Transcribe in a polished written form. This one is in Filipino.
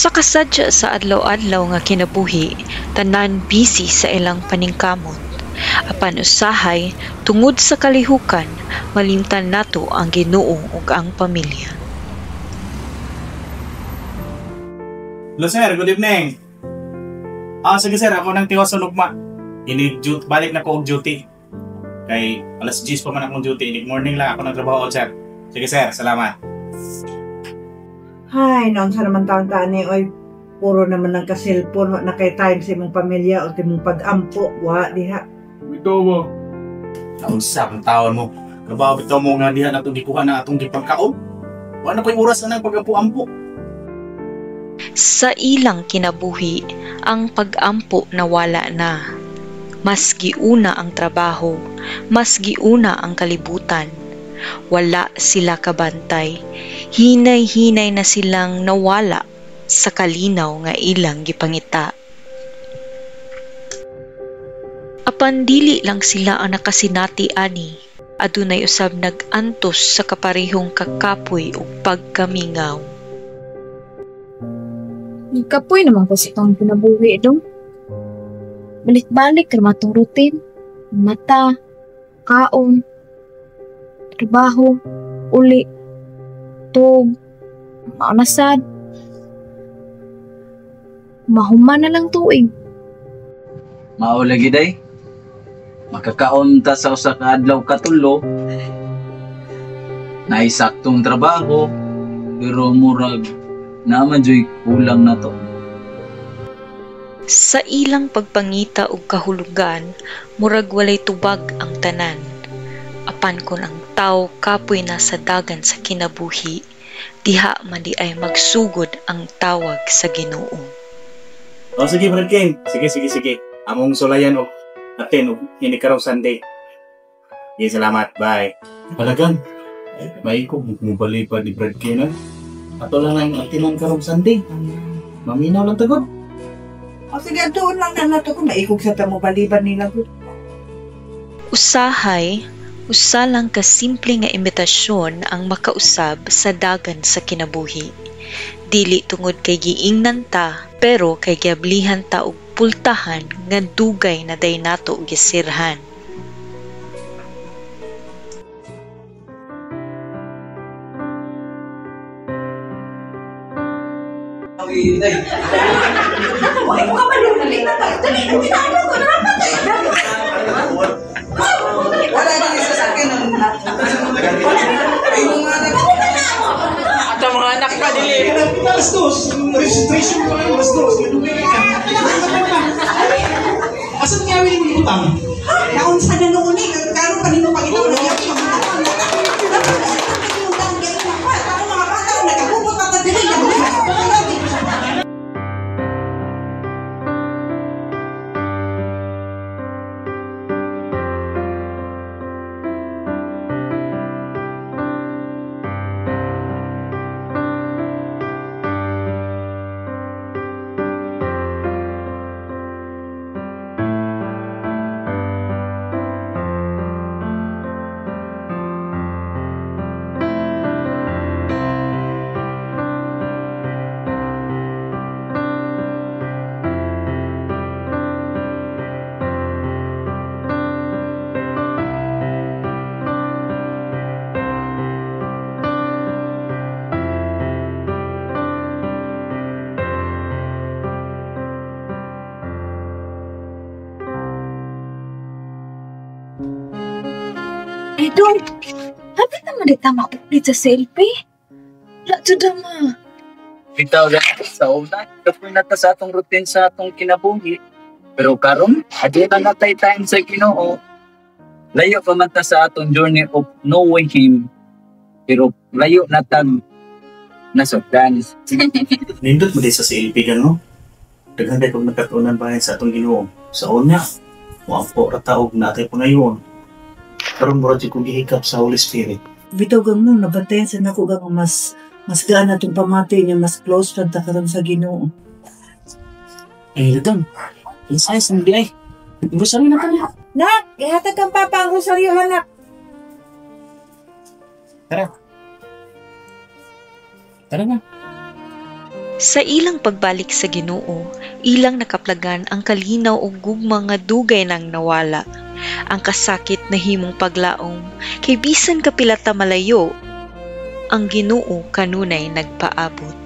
Sa kasadya sa adlaw-adlaw nga kinabuhi, tanan busy sa ilang paningkamot. Apan usahay, tungod sa kalihukan, malimtan nato ang Ginoo ug ang pamilya. Hello sir, good evening. Sige sir, ako nang tiwas sa lugma. Balik na ko og duty. Kay alas 10 pa man akong duty, morning lang ako nagtrabaho sir. Sige sir, salamat. Hay, noon sa naman taon ni oy, puro naman ng ka-cellphone, wa na kay time sa imong pamilya o timong pag-ampo, wa diha. Ito mo. Naunsa ang taon mo. Kabaw bitaw mo nga diha natong gikuha na atong gipangkaon. Wa na ko'y oras na nang pag-ampo-ampo. Sa ilang kinabuhi, ang pag-ampo nawala na. Mas giuna ang trabaho, mas giuna ang kalibutan. Wala sila kabantay. Hinay-hinay na silang nawala sa kalinaw nga ilang gipangita. Apan dili lang sila ang nakasinati ani. Adunay usab nag-antos sa kaparehong kakapoy ug pagkamingaw. Nagkapoy naman ko sa itong pinabuhi dong. Balik-balik ka matong routine. Mata, kaon, trabaho, uli, tog, maunasad. Mahuman na lang tuig. Mao lagi day. Makakaon ta sa usa ka adlaw katulo. Naisaktong trabaho pero murag naman joy kulang na to. Sa ilang pagpangita og kahulugan, murag walay tubag ang tanan. Apan kun ang tao kapoy na sa dagan sa kinabuhi, diha man di ay magsugod ang tawag sa Ginoo. Sige Brad King. Sige. Among sulayan og atin og ini karong Sunday. Sige, salamat. Bye. Palagan. May ko mubalipan ni Brad King. Ato lang ang atinan karong Sunday. Maminaw lang tagod. Sige, doon lang na nato kung maikog sa tamo baliban nila. Usahay, usa lang ka simple nga imbitasyon ang makausab sa dagan sa kinabuhi. Dili tungod kay giingnan ta, pero kay giablihan ta og pultahan nga dugay na day nato gisirhan. Ay, ko ba yung nalita tayo? Dali, tinalo ko na wala nang isa sa akin. At ang mga anak pa, dili. Bastos! Registration ko lang, bastos. Asan nga yung utang? Naunsa na noon eh. Kano kanino pag ito na yung Ay, dong. Habit naman di tama uplit sa selfie. Lato dama. Bitaw lang sa una, kapoy na ta sa atong routine sa atong kinabuhi. Pero karon, adi na natay time sa Ginoo. Layo pa man ta sa atong journey of knowing Him. Pero layo na tag nasugdan. Nindot mo din sa CLP ka, no? Daghan kung nagkatunan pa sa atong Ginoo. Sa una, muampo rataog natin po ngayon. Karon mo rin kong gihikap sa Holy Spirit. Bitaw gang mo, nabantayan sa nako gang mas gaan natong pamati niya, mas close pa ta karon sa Ginoo. Ladang. Insayas ng di ay. Rosaryo na ka na. Nak, ihatag kang papa ang rosaryo, anak. Tara. Tara na. Sa ilang pagbalik sa Ginoo, ilang nakaplagan ang kalinaw ug gugma nga dugay nang nawala. Ang kasakit na himong paglaom, kay bisan kapila ta malayo, ang Ginoo kanunay nagpaabot.